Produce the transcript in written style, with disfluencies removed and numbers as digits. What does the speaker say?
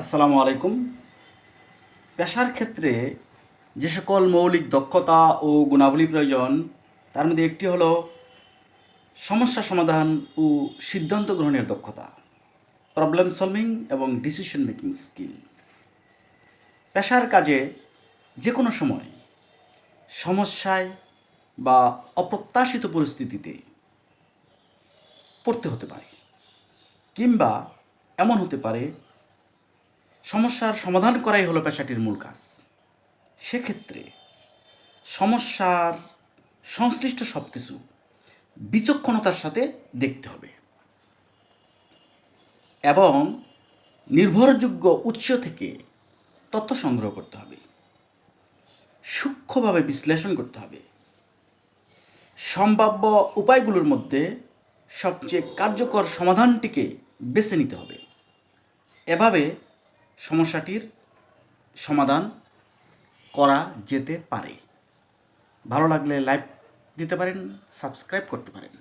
আসসালামু আলাইকুম। পেশার ক্ষেত্রে যে সকল মৌলিক দক্ষতা ও গুণাবলী প্রয়োজন তার মধ্যে একটি হলো সমস্যা সমাধান ও সিদ্ধান্ত গ্রহণের দক্ষতা, প্রবলেম সলভিং এবং ডিসিশন মেকিং স্কিল। পেশার কাজে যে কোনো সময় সমস্যায় বা অপ্রত্যাশিত পরিস্থিতিতে পড়তে হতে পারে, কিংবা এমন হতে পারে সমস্যার সমাধান করাই হলো পেশাটির মূল কাজ। সেক্ষেত্রে সমস্যার সংশ্লিষ্ট সব কিছু বিচক্ষণতার সাথে দেখতে হবে এবং নির্ভরযোগ্য উৎস থেকে তথ্য সংগ্রহ করতে হবে, সূক্ষ্মভাবে বিশ্লেষণ করতে হবে, সম্ভাব্য উপায়গুলোর মধ্যে সবচেয়ে কার্যকর সমাধানটিকে বেছে নিতে হবে। এভাবে সমস্যাটির সমাধান করা যেতে পারে। ভালো লাগলে লাইক দিতে পারেন, সাবস্ক্রাইব করতে পারেন।